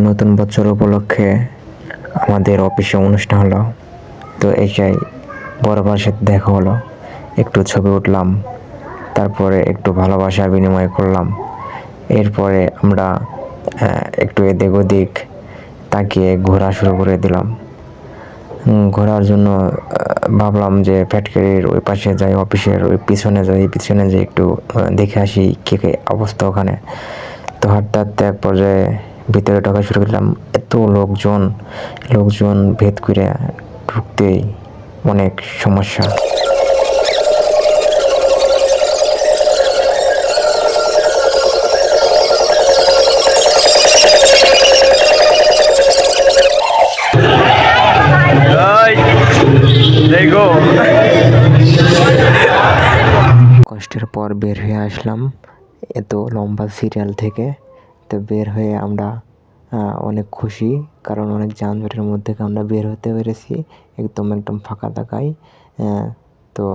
নতুন বছর উপলক্ষে আমাদের অফিসে অনুষ্ঠান হলো। তো এটাই বড় ভাইয়ের সাথে দেখা হলো, একটু ছবি উঠলাম, তারপরে একটু ভালোবাসার বিনিময় করলাম। এরপরে আমরা একটু এদিক ওদিক তাকিয়ে ঘোরা শুরু করে দিলাম। ঘোরার জন্য ভাবলাম যে ফ্যাক্টরির ওই পাশে যাই, অফিসের ওই পিছনে যাই একটু দেখে আসি কী কী অবস্থা ওখানে। তো হাঁটতে হাঁটতে এক পর্যায়ে ভিতরে ঢোকা শুরু করলাম। এত লোকজন ভেদ করে ঢুকতেই অনেক সমস্যা। কষ্টের পর বের হয়ে আসলাম এত লম্বা সিরিয়াল থেকে। তো বের হয়ে আমরা অনেক খুশি, কারণ অনেক যানজটের মধ্যে আমরা বের হতে পেরেছি একদম ফাঁকা থাকায়। তো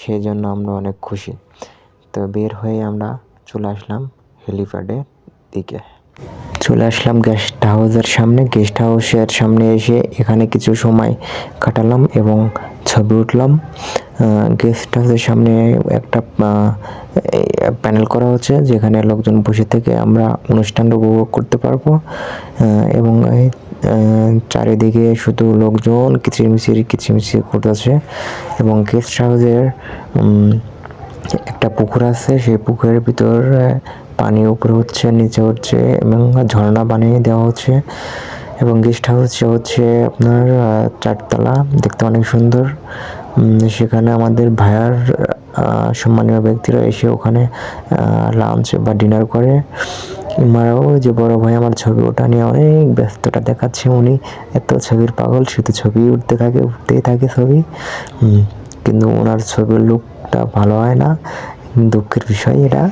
সেই জন্য আমরা অনেক খুশি। তো বের হয়ে আমরা চলে আসলাম হেলিপ্যাডের দিকে। চলে আসলাম গেস্ট হাউসের সামনে এসে এখানে কিছু সময় কাটালাম এবং ছবি উঠলাম। গেস্ট হাউসের সামনে একটা প্যানেল করা হচ্ছে, যেখানে লোকজন বসে থেকে আমরা অনুষ্ঠানটা উপভোগ করতে পারবো। এবং চারিদিকে শুধু লোকজন কিচিরমিচির করতেছে। এবং গেস্ট হাউসের একটা পুকুর আছে, সেই পুকুরের ভিতর পানি উপরে হচ্ছে, নিচে হচ্ছে এবং ঝর্ণা বানিয়ে দেওয়া হচ্ছে। এবং গেস্ট হাউস হচ্ছে আপনার 4 তলা, দেখতে অনেক সুন্দর। সেখানে আমাদের ভাইয়ার সম্মানীয় ব্যক্তিরা এসে ওখানে লাঞ্চ বা ডিনার করে। মারাও যে বড় ভাই আমার ছবি ওঠা নিয়ে অনেক ব্যস্ততা দেখাচ্ছে, উনি এত ছবির পাগল, শুধু ছবি উঠতেই থাকে ছবি। কিন্তু ওনার ছবির লুকটা ভালো হয় না, দুঃখের বিষয় এটা।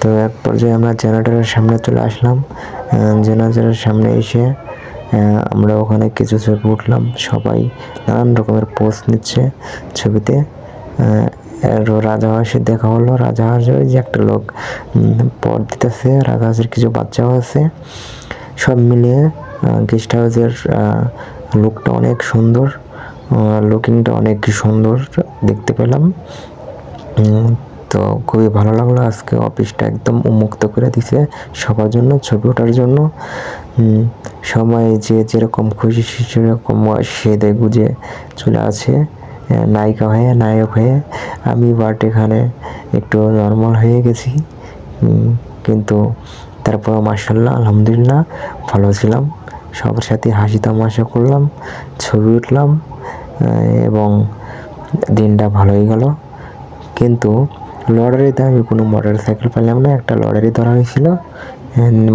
তো এক পর্যায়ে আমরা জেনারেটরের সামনে চলে আসলাম। জেনারেটরের সামনে এসে আমরা ওখানে কিছু ছবি উঠলাম। সবাই নানান রকমের পোজ নিচ্ছে ছবিতে। রাজাহাঁসের দেখা হলো। রাজাহাঁসের যে একটা লোক পর দিতেছে, রাজাহাঁসের কিছু বাচ্চাও আছে। সব মিলিয়ে গেস্ট হাউসের লুকটা অনেক সুন্দর, লুকিংটা অনেক সুন্দর দেখতে পেলাম। তো খুবই ভালো লাগলো। আজকে অফিসটা একদম উন্মুক্ত করে দিছে সবার জন্য, ছবি ওঠার জন্য। সবাই যে যেরকম খুশি সেরকম সেদে গুজে চলে আছে, নায়িকা হয়ে নায়ক হয়ে। আমি এখানে একটু নর্মাল হয়ে গেছি, কিন্তু তারপর মাশাআল্লাহ আলহামদুলিল্লাহ ভালো ছিলাম। সবার সাথে হাসি তামাশা করলাম, ছবি উঠলাম এবং দিনটা ভালোই গেল। কিন্তু লটারিতে আমি কোনো মোটরসাইকেল পেলাম না। একটা লটারি ধরা হয়েছিল,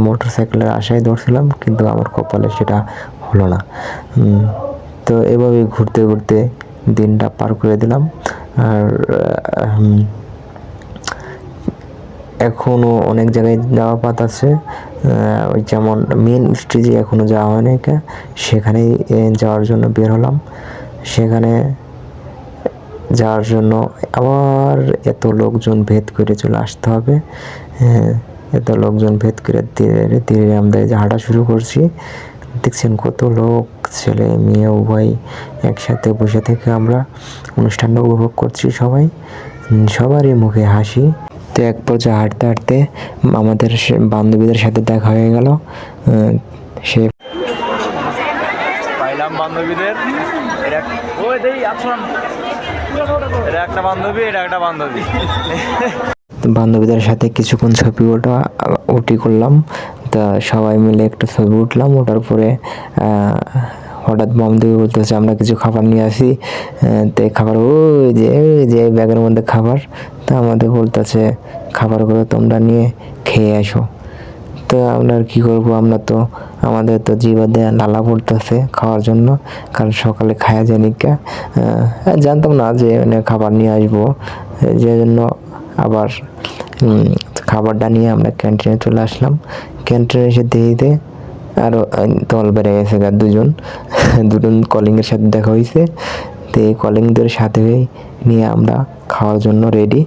মোটরসাইকেলের আশায় ধরছিলাম, কিন্তু আমার কপালে সেটা হলো না। তো এভাবে ঘুরতে ঘুরতে দিনটা পার করে দিলাম। আর এখনও অনেক জায়গায় যাওয়া পাত আছে, ওই যেমন মেন স্টেজে এখনও যাওয়া হয়নি, সেখানেই যাওয়ার জন্য বের হলাম। সেখানে যাওয়ার জন্য আবার এত লোকজন ভেদ করে চলে আসতে হবে। এত লোকজন ভেদ করে ধীরে ধীরে আমরা যে হাঁটা শুরু করছি। দেখছেন কত লোক, ছেলে মেয়ে উভয় একসাথে বসে থেকে আমরা অনুষ্ঠানটা উপভোগ করছি। সবারই মুখে হাসি। তো এক পর্যায়ে হাঁটতে হাঁটতে আমাদের বান্ধবীদের সাথে দেখা হয়ে গেল। সে পাইলাম বান্ধবীদের, একটা বান্ধবী, এটা একটা বান্ধবী। বান্ধবীদের সাথে কিছুক্ষণ ছবি উঠি করলাম। তা সবাই মিলে একটু ছবি উঠলাম। ওঠার পরে হঠাৎ বান্ধবী বলতেছে আমরা কিছু খাবার নিয়ে আসি। তো খাবার ওই যে ব্যাগের মধ্যে খাবার। তা আমাদের বলতেছে খাবারগুলো তোমরা নিয়ে খেয়ে আসো। তো আমরা আর কি করবো, আমাদের তো জিভে লালা পড়তেছে খাওয়ার জন্য, কারণ সকালে খাওয়া যায়নি। জানতাম না যে খাবার নিয়ে আসবো, যে জন্য আবার খাবারটা নিয়ে আমরা ক্যান্টিনে চলে আসলাম। ক্যান্টিনে এসে দিতে আরও দল বেড়ে গেছে, দুজন কলিংয়ের সাথে দেখা হয়েছে। তো এই কলিংদের সাথে নিয়ে আমরা খাওয়ার জন্য রেডি।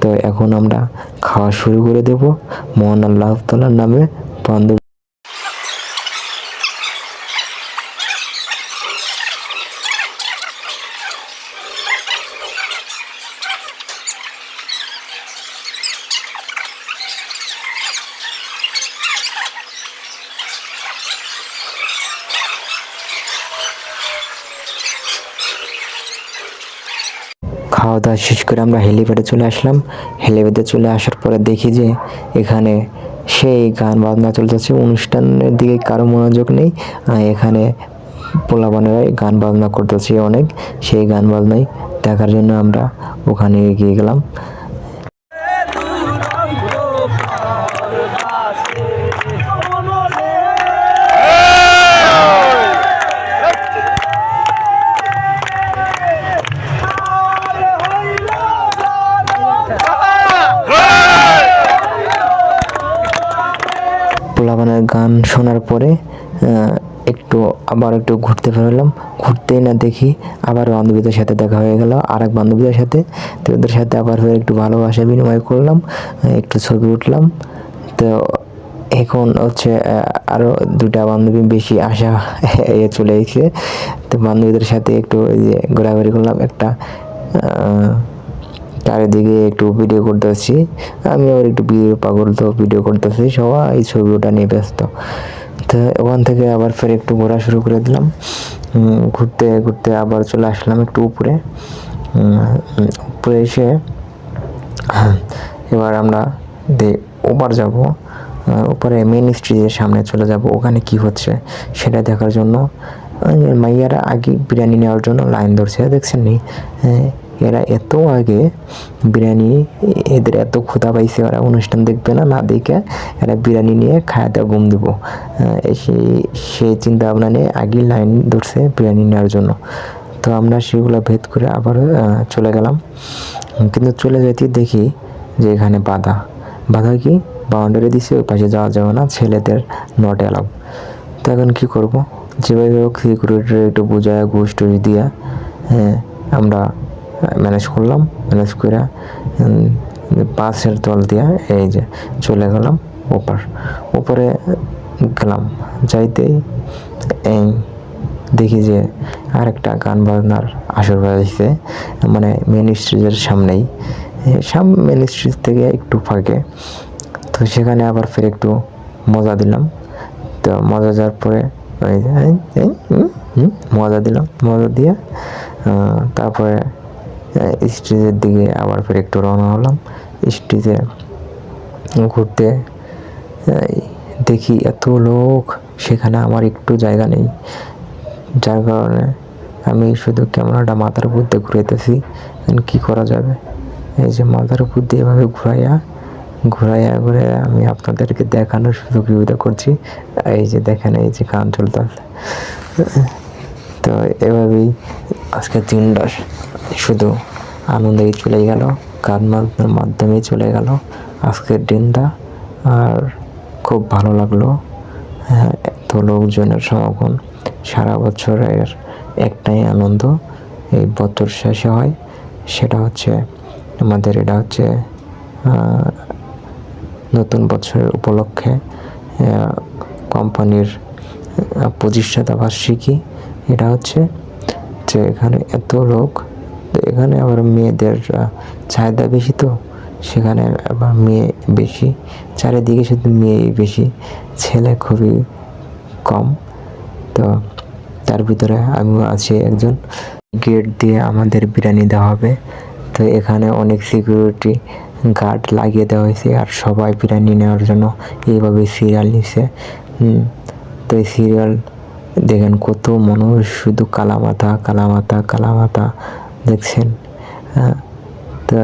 তো এখন আমরা খাওয়া শুরু করে দেব মহান আল্লাহ তাআলার নামে। বান্ধব খাওয়া দাওয়া শেষ করে আমরা হেলিপ্যাডে চলে আসলাম। হেলিপ্যাডে চলে আসার পরে দেখি যে এখানে সেই গান বাজনা চলতেছে, অনুষ্ঠানের দিকে কারো মনোযোগ নেই। এখানে পোলাপানেরাই গান বাজনা করতেছে অনেক, সেই গান বাজনাই দেখার জন্য আমরা ওখানে এগিয়ে গেলাম। পোলাপানের গান শোনার পরে আবার একটু ঘুরতে বেরোলাম। ঘুরতেই না দেখি আবার বান্ধবীদের সাথে দেখা হয়ে গেল, আর এক বান্ধবীদের সাথে। তো ওদের সাথে আবার একটু ভালোবাসা বিনিময় করলাম, একটু ছবি উঠলাম। তো এখন হচ্ছে আরও দুটা বান্ধবী বেশি আশা চলে এসেছে। তো বান্ধবীদের সাথে একটু এই যে ঘোরাঘুরি করলাম, একটা চারিদিকে একটু ভিডিও করতেছি। আমি আবার একটু ভিডিও পাগল, তো ভিডিও করতেছি, সবাই ছবি ওটা নিয়ে ব্যস্ত। তো ওখান থেকে আবার ফের একটু ঘোরা শুরু করে দিলাম। ঘুরতে ঘুরতে আবার চলে আসলাম একটু উপরে। উপরে এসে এবার আমরা ওপার যাব, উপরে মেন স্ট্রিটের সামনে চলে যাব। ওখানে কি হচ্ছে সেটা দেখার জন্য মাইয়ারা আগে বিরিয়ানি নেওয়ার জন্য লাইন ধরছে, দেখছেন নি? এরা এত আগে বিরিয়ানি, এদের এত ক্ষুধা পাইছে, ওরা অনুষ্ঠান দেখবে না, না দেখে এরা বিরিয়ানি নিয়ে খায়াতে ঘুম দিব, সেই চিন্তা ভাবনা নিয়ে আগে লাইন ধরছে বিরিয়ানি নেওয়ার জন্য। তো আমরা সেগুলো ভেদ করে আবার চলে গেলাম। কিন্তু চলে যেতে দেখি যে এখানে বাধা কি বাউন্ডারি দিছে, ওই পাশে যাওয়া যাবে না, ছেলেদের নট অ্যালাউ। তো এখন কী করবো? যেভাবে হোক সিকিউরিটির একটু বোঝায় ঘুষ টুস দিয়া আমরা ম্যানেজ করলাম। ম্যানেজ করে বাসের তল দিয়া এই যে চলে গেলাম উপরে গেলাম। যাইতেই এই দেখি যে আরেকটা গান বাজনার আসর বাজছে, মানে মেন স্ট্রিটের সামনেই, মেন স্ট্রিট থেকে একটু ফাঁকে। তো সেখানে আবার ফের একটু মজা দিলাম। তো মজা যাওয়ার পরে মজা দিলাম, মজা দিয়ে তারপরে স্টেজের দিকে আবার ফের একটু রওনা হলাম। স্টেজে ঘুরতে দেখি এত লোক, সেখানে আমার একটু জায়গা নেই, যার কারণে আমি শুধু ক্যামেরাটা মাথার উপর দিয়ে ঘুরাইতেছি। কি করা যাবে? এই যে মাথার উপর দিয়ে এভাবে ঘুরাইয়া আমি আপনাদেরকে দেখানোর সুযোগ সুবিধা করছি। এই যে দেখেন, এই যে গান চলতেছে। তো এভাবেই আজকের দিনটা শুধু আনন্দেই চলে গেল, গান বাজনার মাধ্যমেই চলে গেল আজকের দিনটা। আর খুব ভালো লাগলো। এত লোকজনের সমাগম, সারা বছরের একটাই আনন্দ এই বছর শেষে হয়, সেটা হচ্ছে আমাদের এটা হচ্ছে নতুন বছরের উপলক্ষে কোম্পানির 25 বার্ষিকী। এটা হচ্ছে যে এখানে এত লোক, এখানে আবার মেয়েদের চাহিদা বেশি, তো সেখানে আবার মেয়ে বেশি, চারিদিকে শুধু মেয়েই বেশি, ছেলে খুবই কম। তো তার ভিতরে আমিও আছি একজন। গেট দিয়ে আমাদের বিরিয়ানি দেওয়া হবে। তো এখানে অনেক সিকিউরিটি গার্ড লাগিয়ে দেওয়া হয়েছে, আর সবাই বিরিয়ানি নেওয়ার জন্য এইভাবে সিরিয়াল নিছে। তো এই সিরিয়াল দেখেন কত মানুষ, শুধু কালামাথা দেখছেন। তা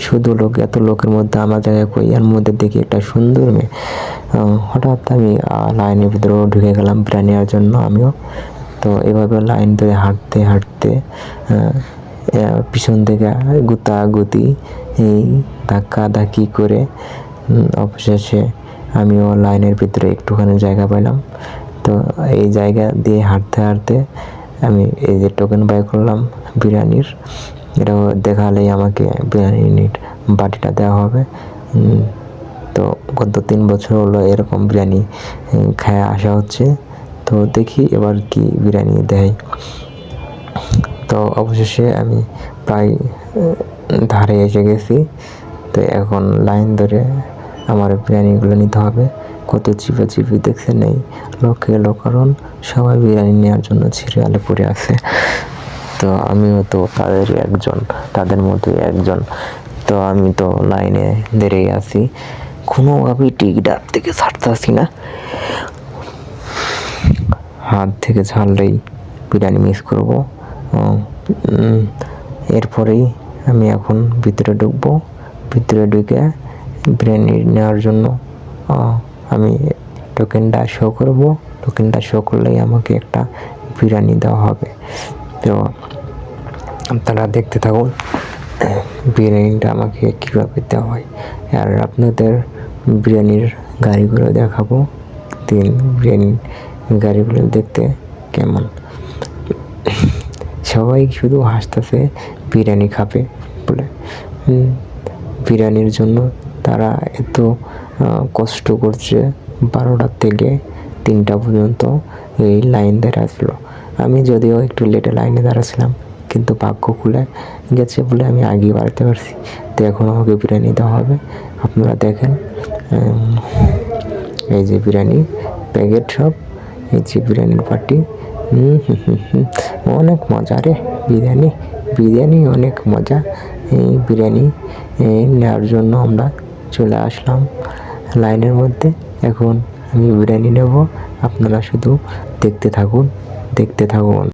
শুধু লোক, এত লোকের মধ্যে আমার জায়গায় কই, এর মধ্যে দেখি একটা সুন্দর মেয়ে। হঠাৎ আমি লাইনের ভিতরেও ঢুকে গেলাম বিরিয়ানি নেওয়ার জন্য আমিও। তো এভাবে লাইন ধরে হাঁটতে পিছন থেকে গুতাগুতি, এই ধাক্কি করে অবশেষে আমিও লাইনের ভিতরে একটুখানি জায়গা পাইলাম। তো এই জায়গা দিয়ে হাঁটতে আমি এই যে টোকেন বাই করলাম বিরিয়ানির, এটাও দেখালেই আমাকে বিরিয়ানি বাটিটা দেওয়া হবে। তো গত 3 বছর হলো এরকম বিরিয়ানি খায়া আসা হচ্ছে। তো দেখি এবার কি বিরিয়ানি দেয়। তো অবশেষে আমি প্রায় ধারে এসে গেছি। তো এখন লাইন ধরে আমার বিরিয়ানিগুলো নিতে হবে। কত চিপাচিপি দেখছেন, এই লক্ষ্যে কারণ সবাই বিরিয়ানি নেওয়ার জন্য সিরিয়ালে পড়ে আছে। তো আমিও তো তাদের মধ্যে একজন। তো আমি তো লাইনে দাঁড়িয়ে আছি, কোনোভাবেই টিকিটার থেকে ছাড়তেছি না। হাত থেকে ছাড়লেই বিরিয়ানি মিস করবো। এরপরেই আমি এখন ভিতরে ঢুকবো। ভিতরে ঢুকে বিরিয়ানি নেওয়ার জন্য আমি টোকেনটা শো করবো। টোকেনটা শো করলেই আমাকে একটা বিরিয়ানি দেওয়া হবে। তো আপনারা দেখতে থাকুন বিরিয়ানিটা আমাকে কীভাবে দেওয়া হয়। আর আপনাদের বিরিয়ানির গাড়িগুলো দেখাবো। বিরিয়ানির গাড়িগুলো দেখতে কেমন। সবাই শুধু হাসতেছে বিরিয়ানি খাবে বলে। বিরিয়ানির জন্য তারা এত কষ্ট করছে 12টা থেকে 3টা পর্যন্ত এই লাইন ধরে আসলো। আমি যদিও একটু লেটে লাইনে দাঁড়াছিলাম, কিন্তু ভাগ্য খুলে গেছে বলে আমি আগেই বাড়তে পারছি। তো এখন আমাকে বিরিয়ানি দেওয়া হবে। আপনারা দেখেন, এই যে বিরিয়ানি প্যাকেট সব, এই যে বিরিয়ানির পার্টি। অনেক মজা রে বিরিয়ানি অনেক মজা। এই বিরিয়ানি নেওয়ার জন্য আমরা চলে আসলাম লাইনের মধ্যে। এখন আমি বিরিয়ানি নেব, আপনারা শুধু দেখতে থাকুন।